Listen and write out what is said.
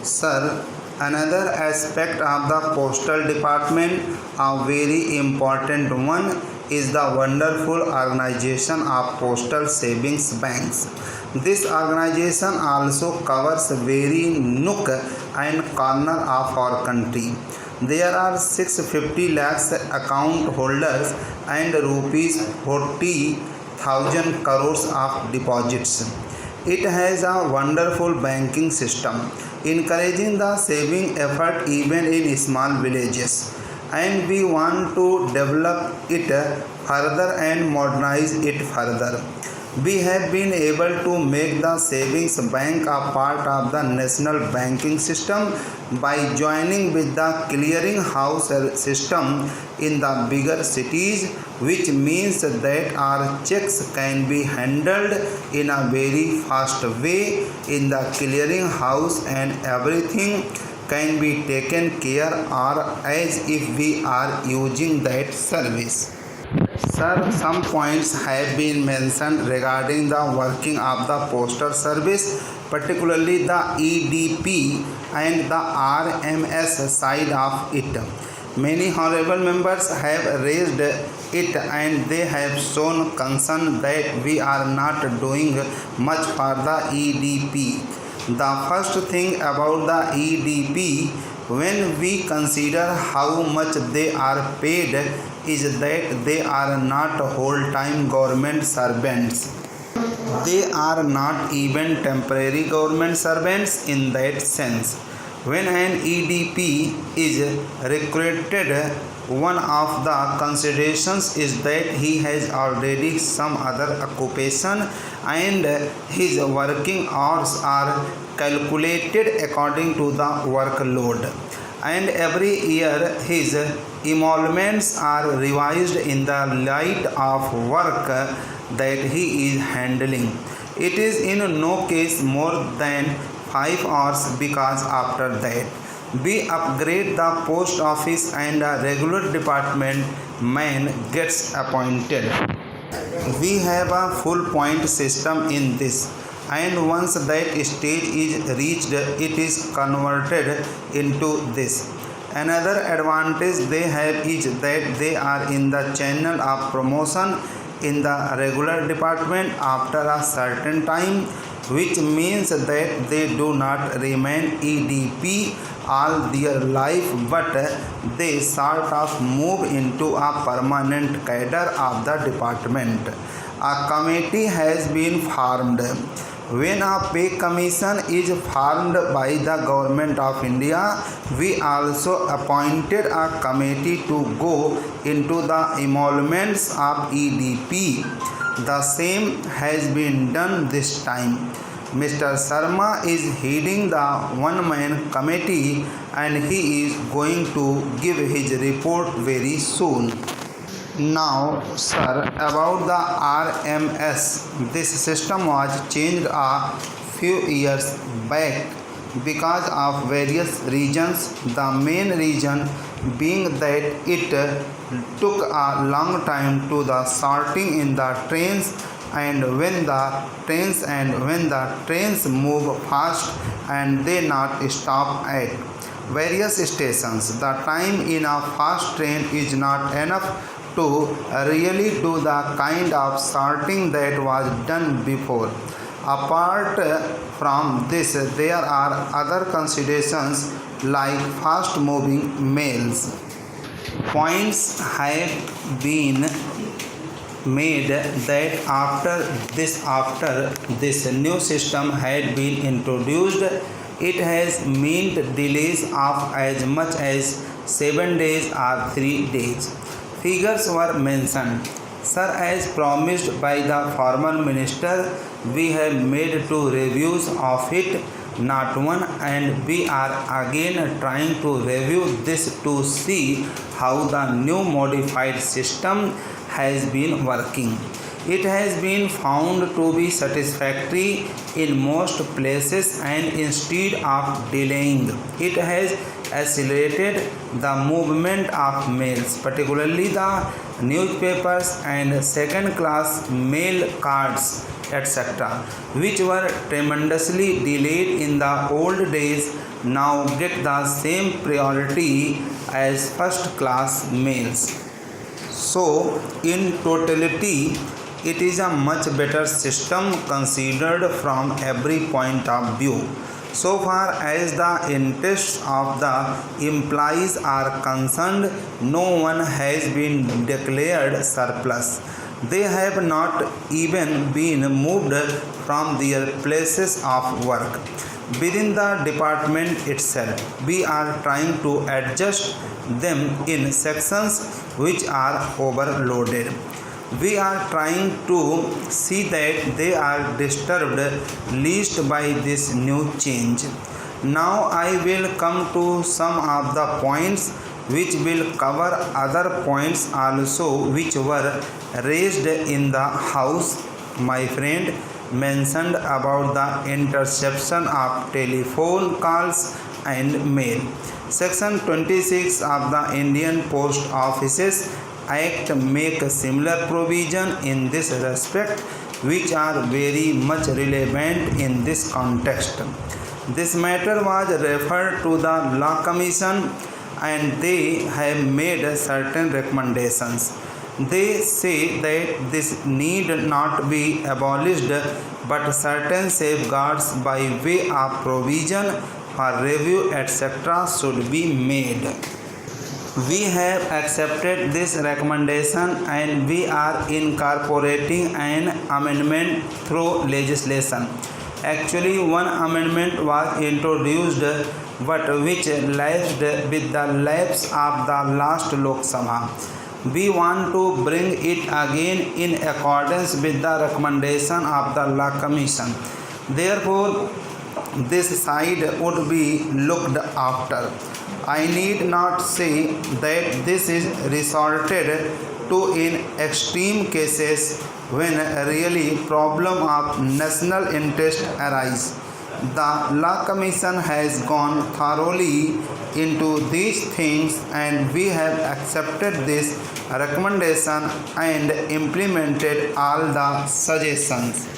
Sir, another aspect of the postal department, a very important one, is the wonderful organization of postal savings banks. This organization also covers very nook and corner of our country. There are 650 lakhs account holders and rupees 40,000 crores of deposits. It has a wonderful banking system, encouraging the saving effort even in small villages. And we want to develop it further and modernize it further. We have been able to make the savings bank a part of the national banking system by joining with the clearing house system in the bigger cities, which means that our checks can be handled in a very fast way in the clearing house and everything can be taken care of as if we are using that service. Sir, some points have been mentioned regarding the working of the postal service, particularly the EDP and the RMS side of it. Many honorable members have raised it and they have shown concern that we are not doing much for the EDP. The first thing about the EDP, when we consider how much they are paid, is that they are not whole-time government servants. They are not even temporary government servants in that sense. When an EDP is recruited, one of the considerations is that he has already some other occupation and his working hours are calculated according to the workload. And every year his emoluments are revised in the light of work that he is handling. It is in no case more than 5 hours because after that we upgrade the post office and a regular department man gets appointed. We have a full point system in this, and once that stage is reached, it is converted into this. Another advantage they have is that they are in the channel of promotion in the regular department after a certain time, which means that they do not remain EDP all their life, but they sort of move into a permanent cadre of the department. A committee has been formed. When a pay commission is formed by the government of India, we also appointed a committee to go into the emoluments of EDP. The same has been done this time. Mr. Sharma is heading the one-man committee and he is going to give his report very soon. Now, sir, about the RMS, this system was changed a few years back because of various reasons. The main reason being that it took a long time to the sorting in the trains, and when the trains move fast and they not stop at various stations, the time in a fast train is not enough to really do the kind of sorting that was done before. Apart from this, there are other considerations like fast moving mails. Points have been made that after this new system had been introduced, it has meant delays of as much as 7 days or 3 days. Figures were mentioned. Sir, as promised by the former minister, we have made 2 reviews of it, not one, and we are again trying to review this to see how the new modified system has been working. It has been found to be satisfactory in most places, and instead of delaying, it has accelerated the movement of mails, particularly the newspapers and second-class mail cards, etc., which were tremendously delayed in the old days, now get the same priority as first-class mails. So, in totality, it is a much better system considered from every point of view. So far as the interests of the employees are concerned, no one has been declared surplus. They have not even been moved from their places of work. Within the department itself, we are trying to adjust them in sections which are overloaded. We are trying to see that they are disturbed least by this new change. Now I will come to some of the points which will cover other points also which were raised in the House. My friend mentioned about the interception of telephone calls and mail. Section 26 of the Indian Post Offices Act make a similar provision in this respect, which are very much relevant in this context. This matter was referred to the Law Commission and they have made certain recommendations. They say that this need not be abolished, but certain safeguards by way of provision for review etc. should be made. We have accepted this recommendation and we are incorporating an amendment through legislation. Actually, one amendment was introduced but which lapsed with the lapse of the last Lok Sabha. We want to bring it again in accordance with the recommendation of the Law Commission. Therefore, this side would be looked after. I need not say that this is resorted to in extreme cases when really problem of national interest arise. The Law Commission has gone thoroughly into these things and we have accepted this recommendation and implemented all the suggestions.